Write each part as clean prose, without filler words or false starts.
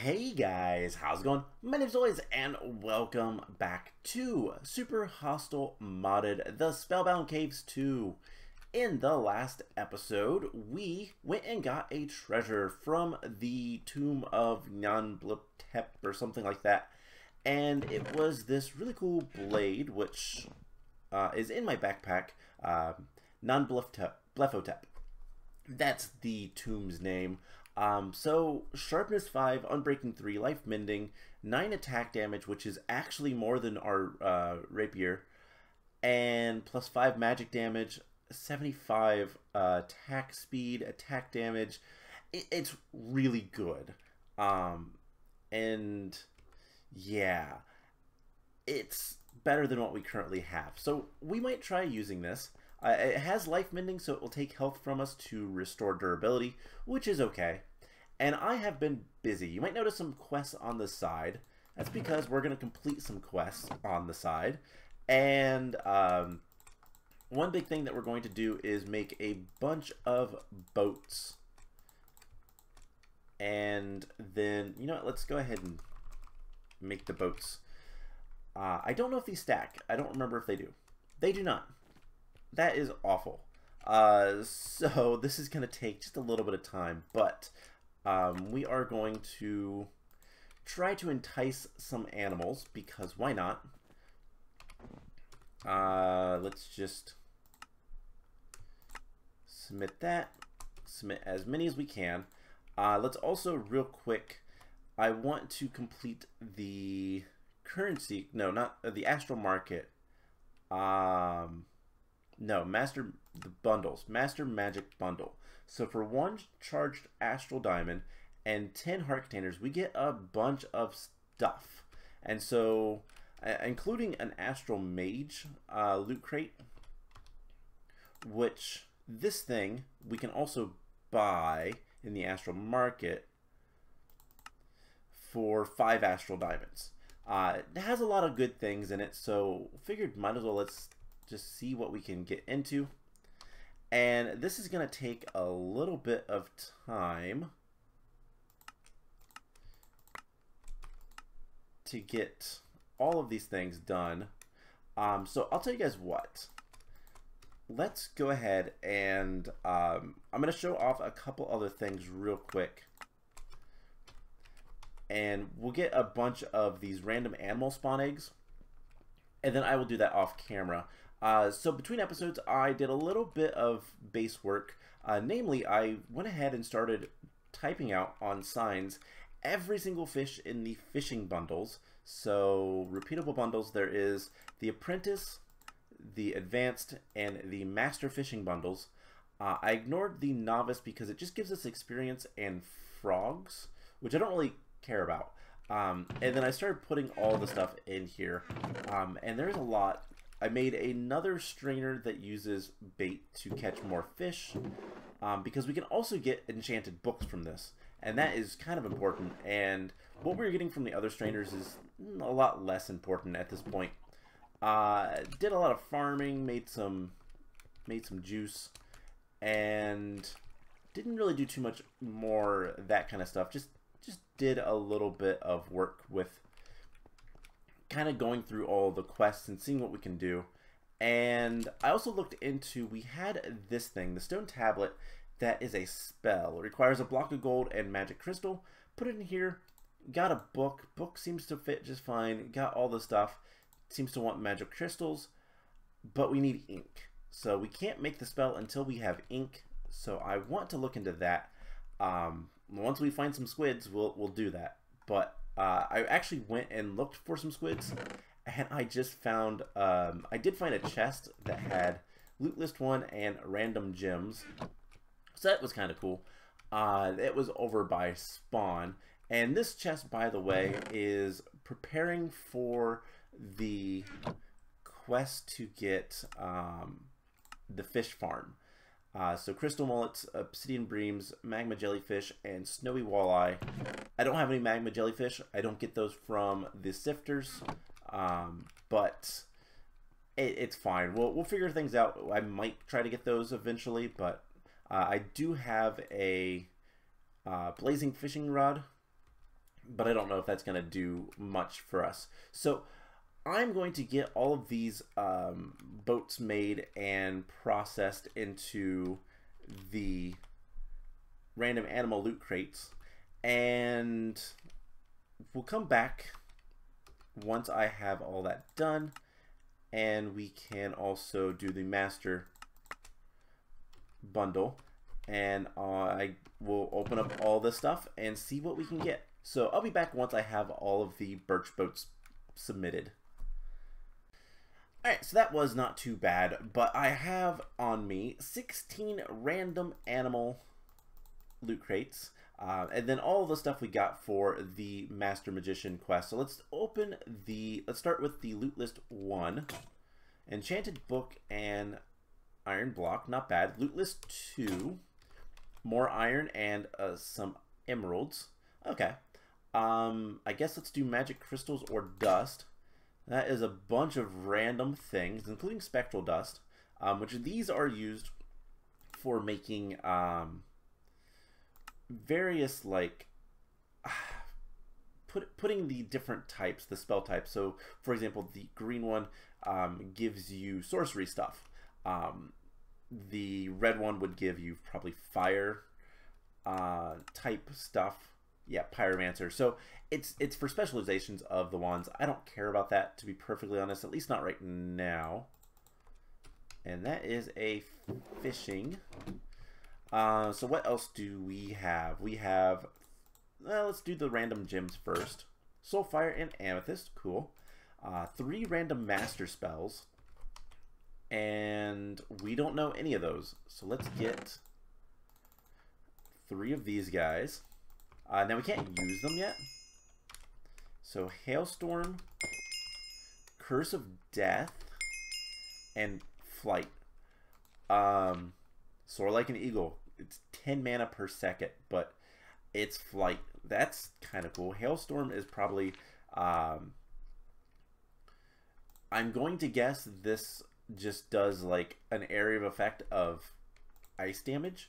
Hey guys, how's it going? My name's Always, and welcome back to Super Hostile Modded, the Spellbound Caves 2. In the last episode, we went and got a treasure from the Tomb of Nyan-Blip-Tep or something like that. And it was this really cool blade, which is in my backpack, Nyan-Blip-Tep. That's the tomb's name. So sharpness 5, unbreaking 3, life mending, 9 attack damage, which is actually more than our rapier, and plus 5 magic damage, 75 attack speed, attack damage. It's really good. And yeah, it's better than what we currently have. So we might try using this. It has life mending, so it will take health from us to restore durability, which is okay. And I have been busy. You might notice some quests on the side. That's because we're going to complete some quests on the side. And one big thing that we're going to do is make a bunch of boats. And then, you know what, let's go ahead and make the boats. I don't know if these stack. I don't remember if they do. They do not. That is awful. So this is going to take just a little bit of time, but we are going to try to entice some animals, because why not? Let's just submit that. Submit as many as we can. Let's also, real quick, I want to complete the currency, no, not the astral market. No, master magic bundle. So for 1 charged astral diamond and 10 heart containers, we get a bunch of stuff. And so, including an astral mage loot crate, which this thing we can also buy in the astral market for 5 astral diamonds. It has a lot of good things in it, so figured might as well let's just see what we can get into. And this is going to take a little bit of time to get all of these things done. So I'll tell you guys what. Let's go ahead and I'm going to show off a couple other things real quick. And we'll get a bunch of these random animal spawn eggs. And then I will do that off camera. So between episodes, I did a little bit of base work. Namely, I went ahead and started typing out on signs every single fish in the fishing bundles. So repeatable bundles, there is the apprentice, the advanced, and the master fishing bundles. I ignored the novice because it just gives us experience and frogs, which I don't really care about. And then I started putting all the stuff in here. And there's a lot. I made another strainer that uses bait to catch more fish, because we can also get enchanted books from this, and that is kind of important. And what we're getting from the other strainers is a lot less important at this point. Did a lot of farming, made some juice, and didn't really do too much more that kind of stuff. Just did a little bit of work with kind of going through all the quests and seeing what we can do. And I also looked into, we had this thing, the stone tablet, that is a spell. It requires a block of gold and magic crystal. Put it in here, got a book. Book seems to fit just fine. Got all the stuff. Seems to want magic crystals, but we need ink. So we can't make the spell until we have ink. So I want to look into that. Once we find some squids, we'll do that. But I actually went and looked for some squids, and I just found, I did find a chest that had loot list 1 and random gems. So that was kind of cool. It was over by spawn. And this chest, by the way, is preparing for the quest to get the fish farm. So crystal mullets, obsidian breams, magma jellyfish, and snowy walleye. I don't have any magma jellyfish. I don't get those from the sifters, but it's fine. We'll figure things out. I might try to get those eventually, but I do have a blazing fishing rod but I don't know if that's going to do much for us. So I'm going to get all of these boats made and processed into the random animal loot crates, and we'll come back once I have all that done, and we can also do the master bundle, and I will open up all this stuff and see what we can get. So I'll be back once I have all of the birch boats submitted. Alright, so that was not too bad, but I have on me 16 random animal loot crates, and then all the stuff we got for the Master Magician quest. So let's start with the loot list 1. Enchanted Book and Iron Block, not bad. Loot list 2, more iron and some emeralds. Okay. I guess let's do magic crystals or dust. That is a bunch of random things, including spectral dust, which these are used for making various, like, putting the different types, the spell types. So, for example, the green one gives you sorcery stuff. The red one would give you probably fire type stuff. Yeah, pyromancer. So it's for specializations of the wands. I don't care about that, to be perfectly honest, at least not right now. And that is a fishing. So what else do we have? We have, let's do the random gems first. Soulfire and Amethyst, cool. 3 random master spells. And we don't know any of those. So let's get 3 of these guys. Now we can't use them yet. So Hailstorm, Curse of Death, and Flight. Soar like an eagle. It's 10 mana per second, but it's Flight. That's kind of cool. Hailstorm is probably, I'm going to guess this just does like an area of effect of ice damage,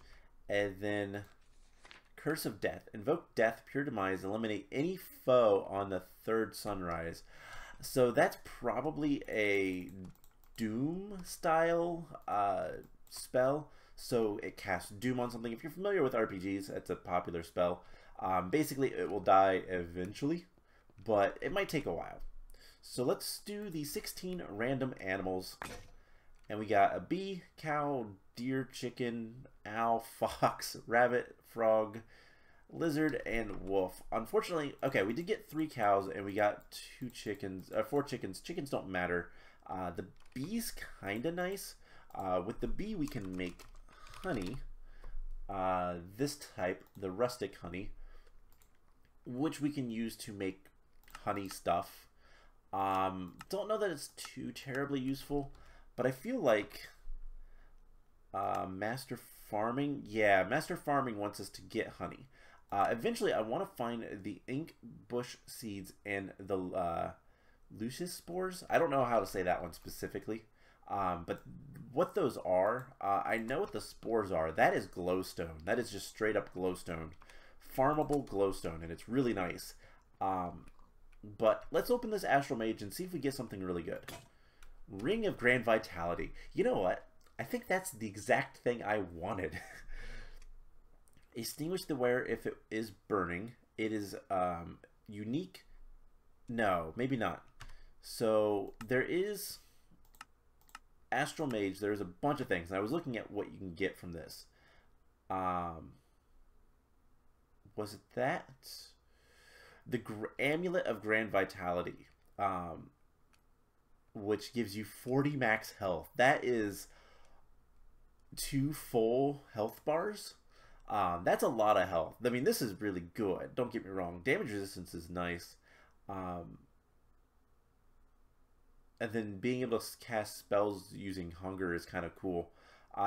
and then Curse of Death. Invoke Death, Pure Demise, eliminate any foe on the 3rd sunrise. So that's probably a Doom style spell. So it casts Doom on something. If you're familiar with RPGs, it's a popular spell. Basically, it will die eventually, but it might take a while. So let's do the 16 random animals. And we got a bee, cow, deer, chicken, owl, fox, rabbit, frog, lizard, and wolf. Unfortunately, okay, we did get 3 cows and we got 2 chickens, 4 chickens. Chickens don't matter. The bee's kind of nice. With the bee, we can make honey. This type, the rustic honey, which we can use to make honey stuff. Don't know that it's too terribly useful, but I feel like Master Farming, yeah, Master Farming wants us to get honey. Eventually, I want to find the ink bush seeds and the Lucius spores. I don't know how to say that one specifically, but what those are, I know what the spores are. That is glowstone. That is just straight up glowstone. Farmable glowstone, and it's really nice. But let's open this Astral Mage and see if we get something really good. Ring of Grand Vitality. You know what? I think that's the exact thing I wanted. Extinguish the wearer if it is burning. It is unique. No, maybe not. So there is Astral Mage. There's a bunch of things. And I was looking at what you can get from this. Was it that? The Amulet of Grand Vitality, which gives you 40 max health. That is 2 full health bars. That's a lot of health. I mean, this is really good. Don't get me wrong. Damage resistance is nice. And then being able to cast spells using hunger is kind of cool.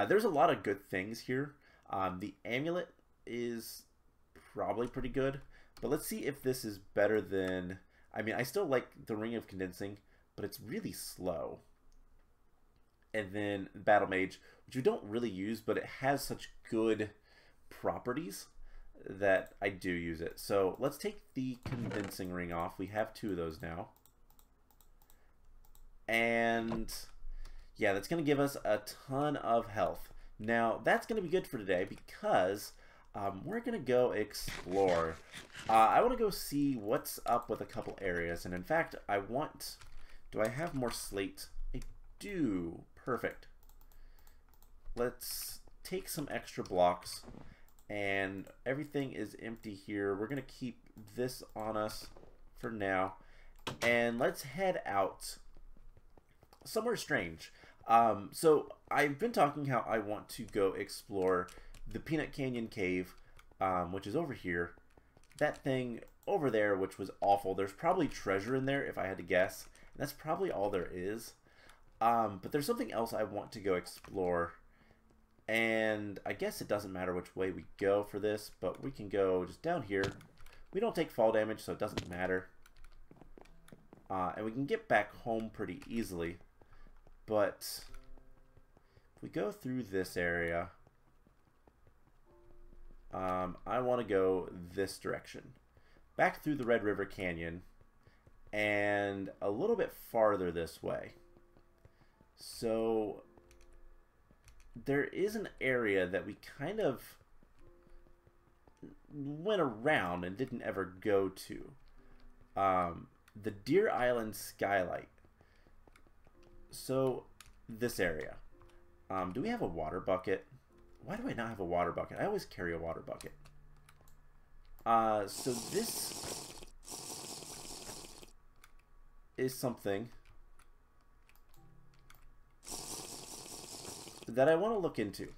There's a lot of good things here. The amulet is probably pretty good. But let's see if this is better than... I mean, I still like the Ring of Condensing, but it's really slow. And then Battle Mage, which we don't really use, but it has such good properties that I do use it. So let's take the condensing ring off. We have 2 of those now. And yeah, that's going to give us a ton of health. Now, that's going to be good for today because we're going to go explore. I want to go see what's up with a couple areas. And in fact, do I have more slate? I do. Perfect. Let's take some extra blocks. And everything is empty here. We're going to keep this on us for now. And let's head out somewhere strange. So I've been talking how I want to go explore the Peanut Canyon Cave, which is over here. That thing over there, which was awful. There's probably treasure in there if I had to guess. And that's probably all there is. But there's something else I want to go explore. And I guess it doesn't matter which way we go for this, but we can go just down here. We don't take fall damage, so it doesn't matter. And we can get back home pretty easily. But if we go through this area, I want to go this direction. Back through the Red River Canyon and a little bit farther this way. So there is an area that we kind of went around and didn't ever go to. The Deer Island Skylight. So this area. Do we have a water bucket? Why do I not have a water bucket? I always carry a water bucket. So this is something that I want to look into.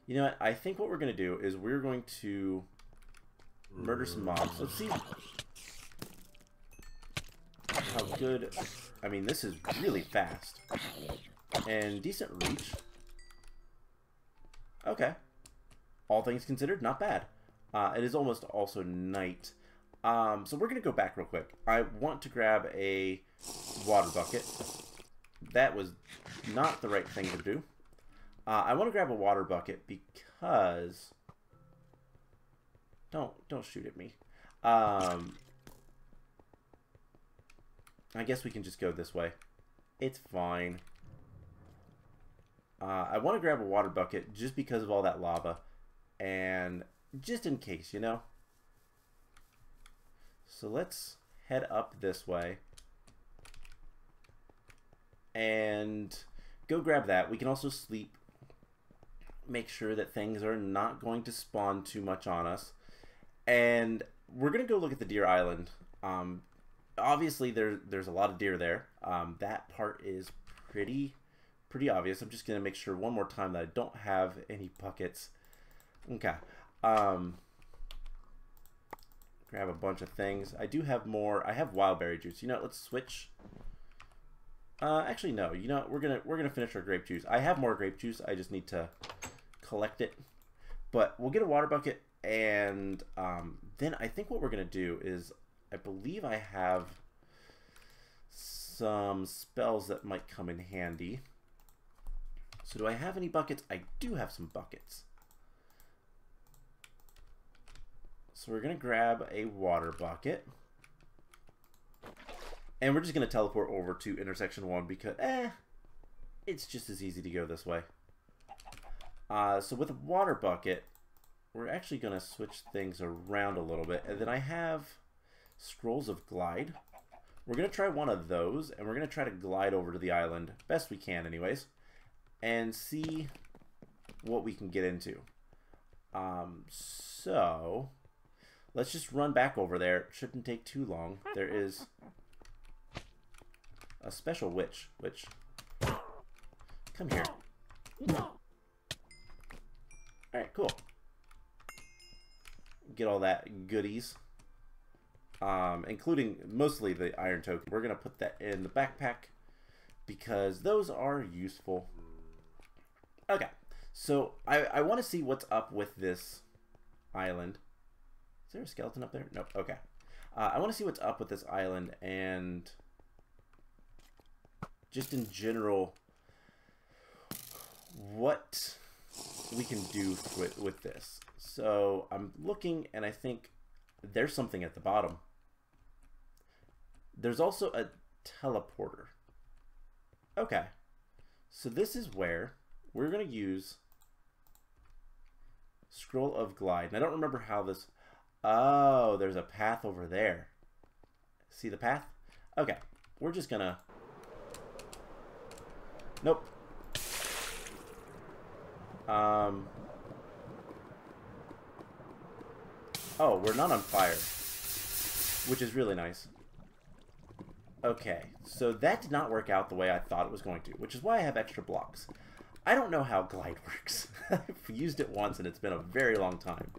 You know what? I think what we're going to do is we're going to murder some mobs. Let's see how good... I mean, this is really fast. And decent reach. Okay. All things considered, not bad. It is almost also night. So we're going to go back real quick. I want to grab a water bucket. That was not the right thing to do. I want to grab a water bucket because... Don't shoot at me. I guess we can just go this way. It's fine. I want to grab a water bucket just because of all that lava. And just in case, you know? So let's head up this way. And go grab that. We can also sleep. Make sure that things are not going to spawn too much on us. And we're going to go look at the Deer Island. Obviously, there's a lot of deer there. That part is pretty obvious. I'm just going to make sure one more time that I don't have any buckets. Okay. Grab a bunch of things. I do have more. I have wild berry juice. You know what? Let's switch. Actually, no. You know what? We're gonna finish our grape juice. I have more grape juice. I just need to collect it. But we'll get a water bucket, and then I think what we're gonna do is, I believe I have some spells that might come in handy. So do I have any buckets? I do have some buckets. So we're going to grab a water bucket. And we're just going to teleport over to intersection 1 because, it's just as easy to go this way. So with a water bucket, we're actually going to switch things around a little bit. And then I have Scrolls of Glide. We're going to try one of those, and we're going to try to glide over to the island, best we can anyways, and see what we can get into. So let's just run back over there. Shouldn't take too long. There is a special witch. Come here. Alright, cool. Get all that goodies. Including mostly the iron token. We're going to put that in the backpack because those are useful. Okay, so I want to see what's up with this island. Is there a skeleton up there? Nope. Okay. I want to see what's up with this island and just in general what we can do with this. So I'm looking, and I think there's something at the bottom. There's also a teleporter. Okay. So this is where we're going to use Scroll of Glide. And I don't remember how this... Oh, there's a path over there. See the path? Okay. We're just going to... Nope. Oh, we're not on fire, which is really nice. Okay, so that did not work out the way I thought it was going to, which is why I have extra blocks. I don't know how glide works. I've used it once and it's been a very long time.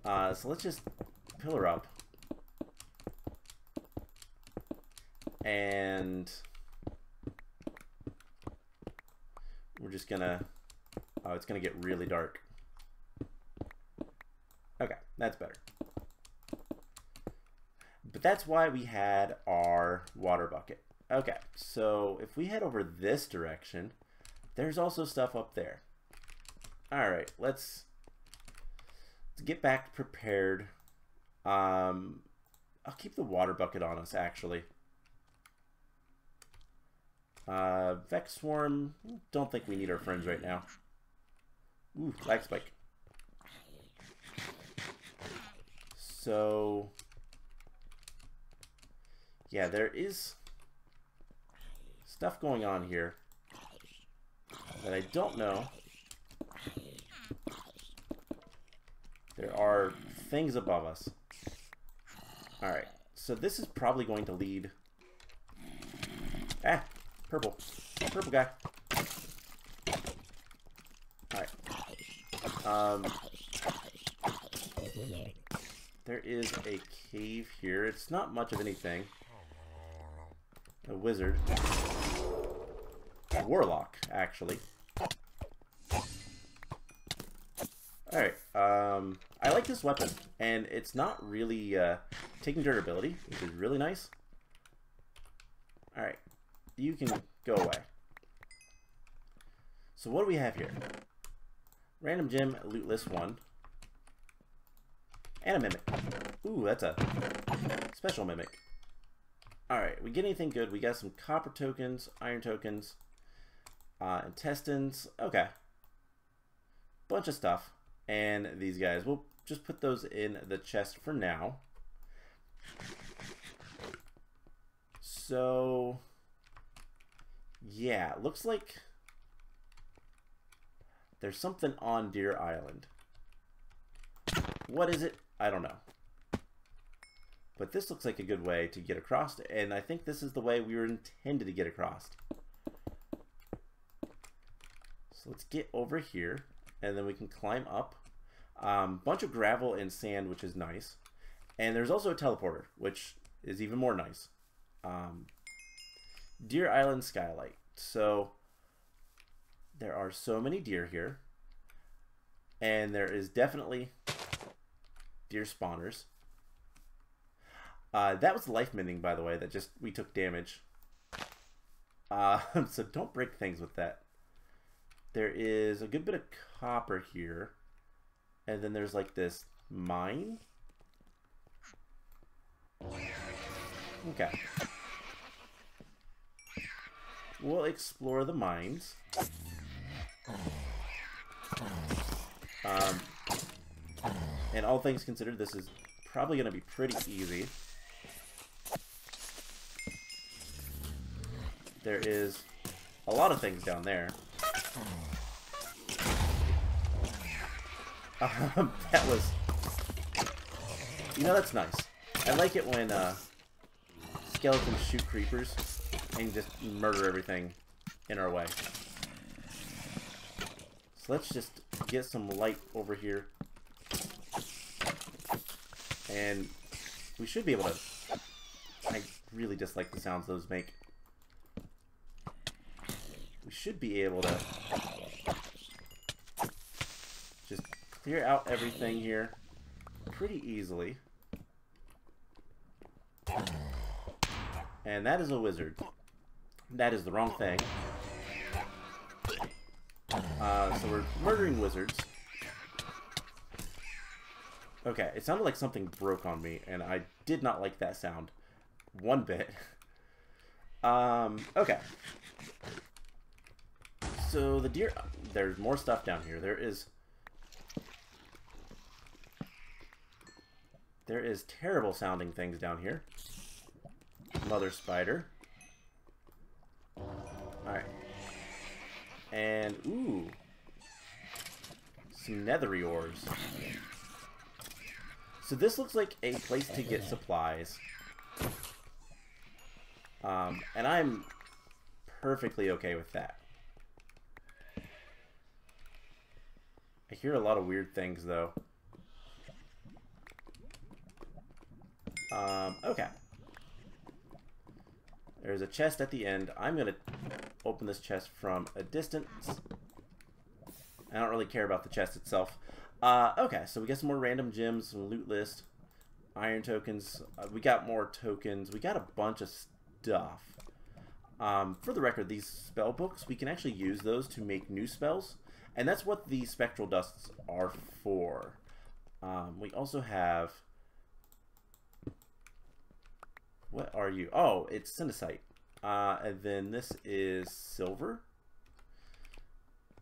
So let's just pillar up. And we're just gonna... Oh, it's gonna get really dark. Okay, that's better. But that's why we had our water bucket. Okay, so if we head over this direction, there's also stuff up there. Alright, let's get back prepared. I'll keep the water bucket on us, actually. Vechs Swarm, don't think we need our friends right now. Ooh, lag spike. So, yeah, there is stuff going on here that I don't know. There are things above us. Alright, so this is probably going to lead... Ah, purple. Purple guy. Alright. There is a cave here. It's not much of anything. A wizard. A warlock, actually. Alright, I like this weapon, and it's not really taking durability, which is really nice. Alright, you can go away. So what do we have here? Random gem, loot list 1. And a mimic. Ooh, that's a special mimic. Alright, we get anything good? We got some copper tokens, iron tokens, intestines. Okay. Bunch of stuff. And these guys, we'll just put those in the chest for now. So, yeah, looks like there's something on Deer Island. What is it? I don't know. But this looks like a good way to get across, and I think this is the way we were intended to get across. So let's get over here, and then we can climb up. Bunch of gravel and sand, which is nice. And there's also a teleporter, which is even more nice. Deer Island Skylight. So there are so many deer here. And there is definitely deer spawners. That was life mending, by the way, that just we took damage. So don't break things with that. There is a good bit of copper here. And then there's like this mine. Okay. We'll explore the mines. And all things considered, this is probably going to be pretty easy. There is a lot of things down there. That was... You know, that's nice. I like it when skeletons shoot creepers and just murder everything in our way. So let's just get some light over here. And we should be able to... I really dislike the sounds those make. We should be able to just clear out everything here pretty easily. And that is a wizard. That is the wrong thing. So we're murdering wizards. Okay, it sounded like something broke on me, and I did not like that sound one bit. Okay. So the deer... There's more stuff down here. There is terrible sounding things down here. Mother spider. Alright. And, ooh. Some nethery ores. So this looks like a place to get supplies. And I'm perfectly okay with that. I hear a lot of weird things, though. Okay. There's a chest at the end. I'm going to open this chest from a distance. I don't really care about the chest itself. Okay, so we got some more random gems, some loot list, iron tokens. We got more tokens. We got a bunch of stuff. For the record, these spell books, we can actually use those to make new spells. And that's what the spectral dusts are for. We also have... What are you? Oh, it's Syndicite. And then this is silver.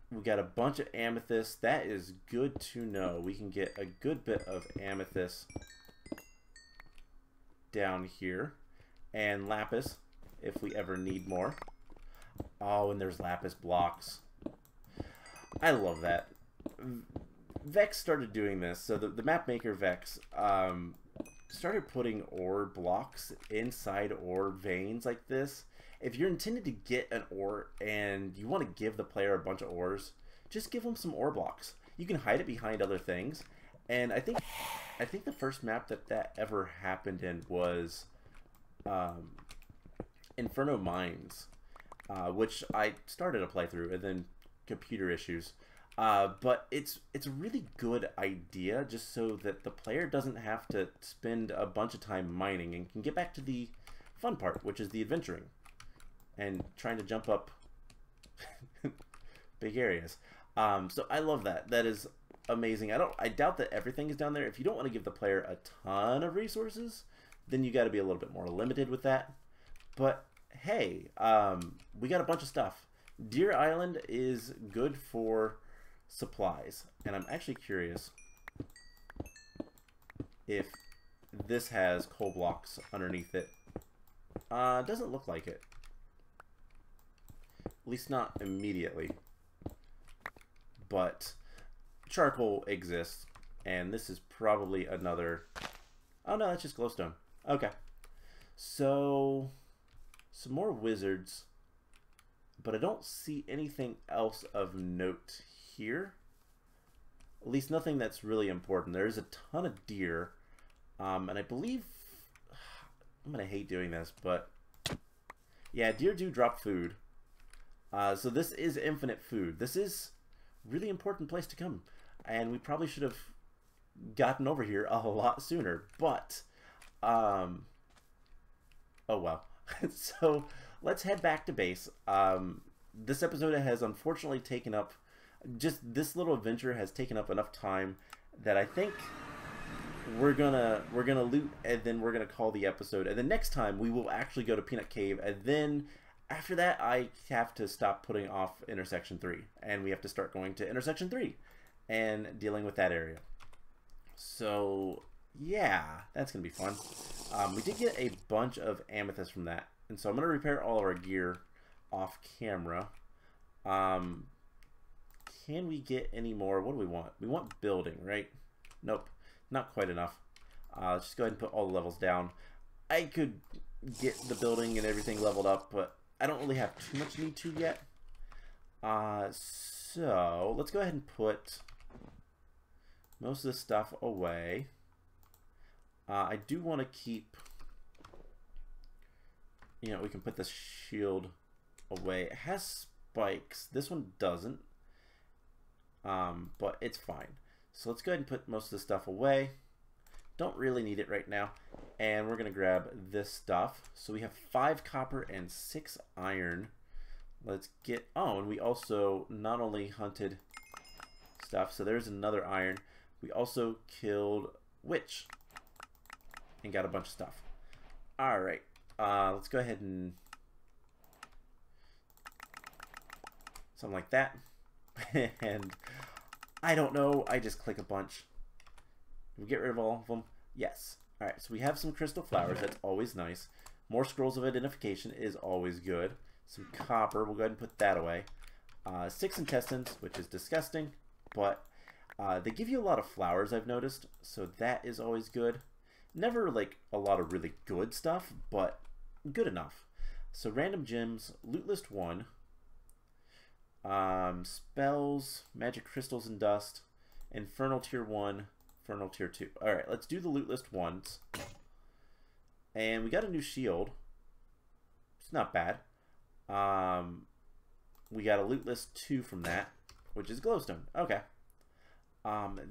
We got a bunch of amethyst. That is good to know. We can get a good bit of amethyst down here. And lapis, if we ever need more. Oh, and there's lapis blocks. I love that. Vechs started doing this. So the map maker Vechs started putting ore blocks inside ore veins like this. If you're intended to get an ore and you want to give the player a bunch of ores, just give them some ore blocks. You can hide it behind other things. And I think the first map that ever happened in was Inferno Mines, which I started a playthrough and then computer issues. But it's a really good idea, just so that the player doesn't have to spend a bunch of time mining and can get back to the fun part, which is the adventuring and trying to jump up big areas. So I love that. That is amazing. I doubt that everything is down there. If you don't want to give the player a ton of resources, then you got to be a little bit more limited with that. But hey, we got a bunch of stuff. Deer Island is good for supplies, and I'm actually curious if this has coal blocks underneath it. Doesn't look like it, at least not immediately, but charcoal exists, and this is probably another... Oh no, that's just glowstone. Okay, so some more wizards, but I don't see anything else of note here. At least nothing that's really important. There's a ton of deer, and I believe... I'm gonna hate doing this, but yeah, deer do drop food. So this is infinite food. This is a really important place to come, and we probably should have gotten over here a lot sooner, but oh well. So let's head back to base. This episode has unfortunately taken up, just this little adventure has taken up enough time that I think we're gonna loot, and then we're gonna call the episode, and then next time we will actually go to Peanut Cave, and then after that I have to stop putting off Intersection 3, and we have to start going to Intersection 3 and dealing with that area. So yeah, that's gonna be fun. We did get a bunch of amethyst from that, and so I'm gonna repair all of our gear off camera. Can we get any more? What do we want? We want building, right? Nope, not quite enough. Let's just go ahead and put all the levels down. I could get the building and everything leveled up, but I don't really have too much need to yet. So let's go ahead and put most of this stuff away. I do want to keep, you know, we can put this shield away. It has spikes. This one doesn't, but it's fine. So let's go ahead and put most of the stuff away. Don't really need it right now. And we're going to grab this stuff. So we have 5 copper and 6 iron. let's get... Oh, and we also not only hunted stuff, so there's another iron. We also killed Witch and got a bunch of stuff. Alright, let's go ahead and... something like that. And I don't know, I just click a bunch. Did we get rid of all of them? Yes. Alright, so we have some crystal flowers. That's always nice. More scrolls of identification is always good. Some copper. We'll go ahead and put that away. 6 intestines, which is disgusting. But they give you a lot of flowers, I've noticed. So that is always good. Never, like, a lot of really good stuff, but good enough. So random gems. Loot list 1. Spells. Magic crystals and dust. Infernal tier 1. Infernal tier 2. Alright, let's do the loot list once. And we got a new shield. It's not bad. We got a loot list 2 from that, which is glowstone. Okay.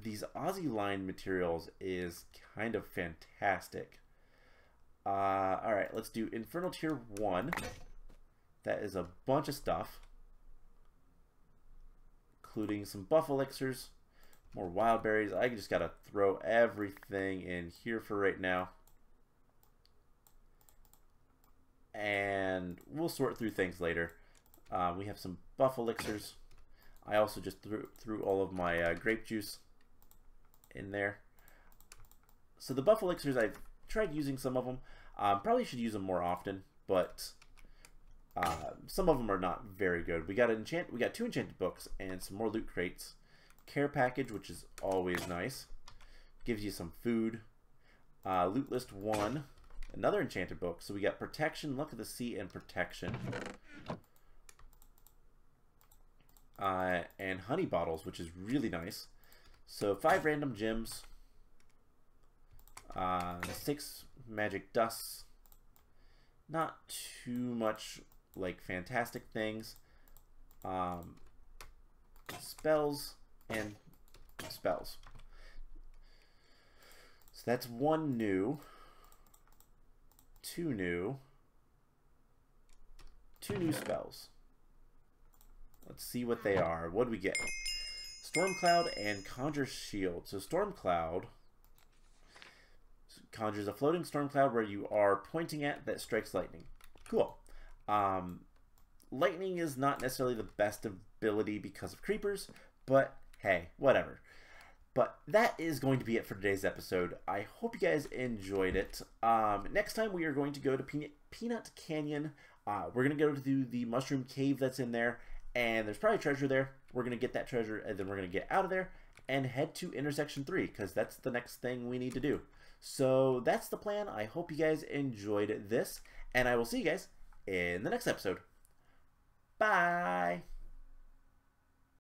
These Aussie line materials is kind of fantastic. Alright, let's do Infernal tier 1. That is a bunch of stuff, including some buff elixirs. More wild berries. I just gotta throw everything in here for right now. And we'll sort through things later. We have some buff elixirs. I also just threw all of my grape juice in there. So the buff elixirs, I've tried using some of them. Probably should use them more often, but some of them are not very good. We got 2 enchanted books and some more loot crates. Care package, which is always nice. Gives you some food. Loot list 1. Another enchanted book. So we got protection, luck of the sea, and protection. And honey bottles, which is really nice. So 5 random gems. 6 magic dusts. Not too much like fantastic things. Spells and spells. So that's 1 new. 2 new. 2 new spells. Let's see what they are. What do we get? Storm Cloud and Conjure Shield. So Storm Cloud conjures a floating storm cloud where you are pointing at that strikes lightning. Cool. Lightning is not necessarily the best ability because of creepers, but hey, whatever. But that is going to be it for today's episode. I hope you guys enjoyed it. Next time we are going to go to Peanut Canyon. We're going to go to the mushroom cave that's in there, and there's probably treasure there. We're going to get that treasure, and then we're going to get out of there and head to intersection 3, because that's the next thing we need to do. So that's the plan. I hope you guys enjoyed this, and I will see you guys in the next episode. Bye!